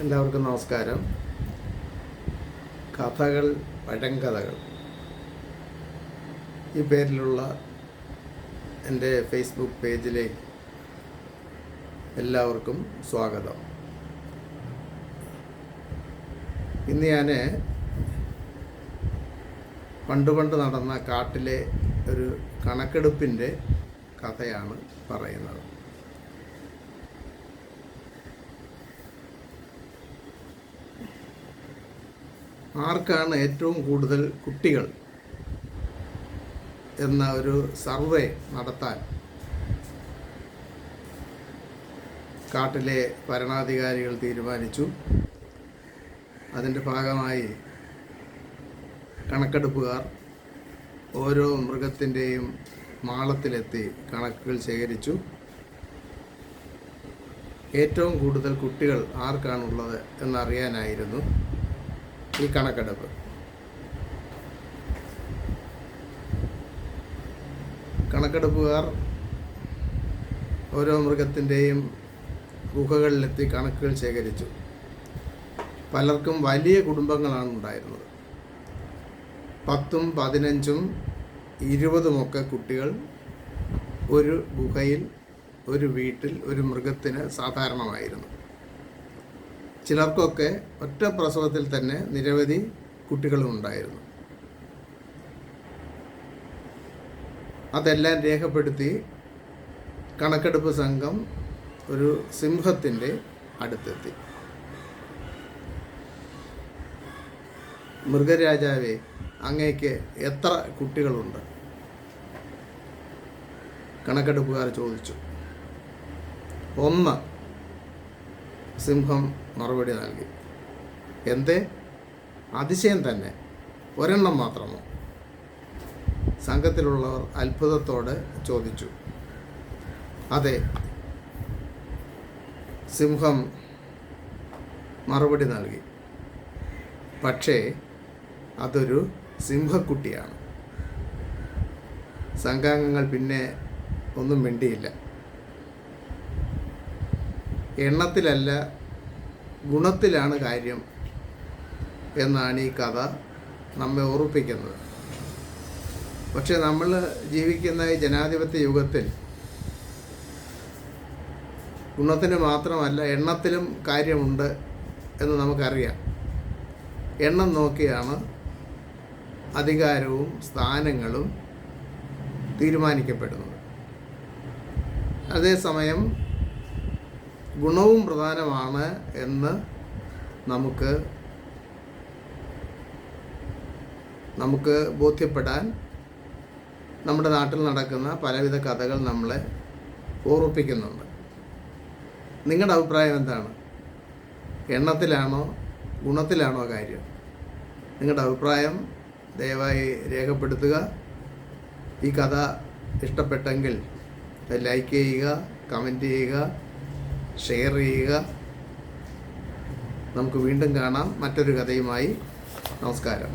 എല്ലാവർക്കും നമസ്കാരം. കഥകൾ പഴങ്കഥകൾ ഈ പേരിലുള്ള എൻ്റെ ഫേസ്ബുക്ക് പേജിലേക്ക് എല്ലാവർക്കും സ്വാഗതം. ഇന്ന് ഞാൻ പണ്ട് നടന്ന കാട്ടിലെ ഒരു കണക്കെടുപ്പിൻ്റെ കഥയാണ് പറയുന്നത്. ആർക്കാണ് ഏറ്റവും കൂടുതൽ കുട്ടികൾ എന്ന ഒരു സർവേ നടത്താൻ കാട്ടിലെ ഭരണാധികാരികൾ തീരുമാനിച്ചു. അതിൻ്റെ ഭാഗമായി കണക്കെടുപ്പുകാർ ഓരോ മൃഗത്തിൻ്റെയും മാളത്തിലെത്തി കണക്കുകൾ ശേഖരിച്ചു. ഏറ്റവും കൂടുതൽ കുട്ടികൾ ആർക്കാണുള്ളത് എന്നറിയാനായിരുന്നു ഈ കണക്കെടുപ്പ്. കണക്കെടുപ്പുകാർ ഓരോ മൃഗത്തിൻ്റെയും ഗുഹകളിലെത്തി കണക്കുകൾ ശേഖരിച്ചു. പലർക്കും വലിയ കുടുംബങ്ങളാണ് ഉണ്ടായിരുന്നത്. 10ഉം 15ഉം 20ഉമൊക്കെ കുട്ടികൾ ഒരു ഗുഹയിൽ, ഒരു വീട്ടിൽ, ഒരു മൃഗത്തിന് സാധാരണമായിരുന്നു. ചിലർക്കൊക്കെ ഒറ്റ പ്രസവത്തിൽ തന്നെ നിരവധി കുട്ടികളുണ്ടായിരുന്നു. അതെല്ലാം രേഖപ്പെടുത്തി കണക്കെടുപ്പ് സംഘം ഒരു സിംഹത്തിൻ്റെ അടുത്തെത്തി. മൃഗരാജാവേ, അങ്ങേക്ക് എത്ര കുട്ടികളുണ്ട്? കണക്കെടുപ്പുകാർ ചോദിച്ചു. 1. സിംഹം മറുപടി നൽകി. എന്തേ, അതിശയം തന്നെ, ഒരെണ്ണം മാത്രമോ? സംഘത്തിലുള്ളവർ അത്ഭുതത്തോടെ ചോദിച്ചു. അതെ, സിംഹം മറുപടി നൽകി. പക്ഷേ അതൊരു സിംഹക്കുട്ടിയാണ്. സംഘാംഗങ്ങൾ പിന്നെ ഒന്നും മിണ്ടിയില്ല. എണ്ണത്തിലല്ല, ഗുണത്തിലാണ് കാര്യം എന്നാണ് ഈ കഥ നമ്മെ ഓർമ്മിപ്പിക്കുന്നത്. പക്ഷെ നമ്മൾ ജീവിക്കുന്ന ഈ ജനാധിപത്യ യുഗത്തിൽ ഗുണത്തിന് മാത്രമല്ല എണ്ണത്തിലും കാര്യമുണ്ട് എന്ന് നമുക്കറിയാം. എണ്ണം നോക്കിയാണ് അധികാരവും സ്ഥാനങ്ങളും തീരുമാനിക്കപ്പെടുന്നത്. അതേസമയം ഗുണവും പ്രധാനമാണ് എന്ന് നമുക്ക് ബോധ്യപ്പെടാൻ നമ്മുടെ നാട്ടിൽ നടക്കുന്ന പലവിധ കഥകൾ നമ്മളെ ഓർമ്മിപ്പിക്കുന്നുണ്ട്. നിങ്ങളുടെ അഭിപ്രായം എന്താണ്? എണ്ണത്തിലാണോ ഗുണത്തിലാണോ കാര്യം? നിങ്ങളുടെ അഭിപ്രായം ദയവായി രേഖപ്പെടുത്തുക. ഈ കഥ ഇഷ്ടപ്പെട്ടെങ്കിൽ ലൈക്ക് ചെയ്യുക, കമൻറ്റ് ചെയ്യുക, ഷെയർ ചെയ്യുക. നമുക്ക് വീണ്ടും കാണാം മറ്റൊരു കഥയുമായി. നമസ്കാരം.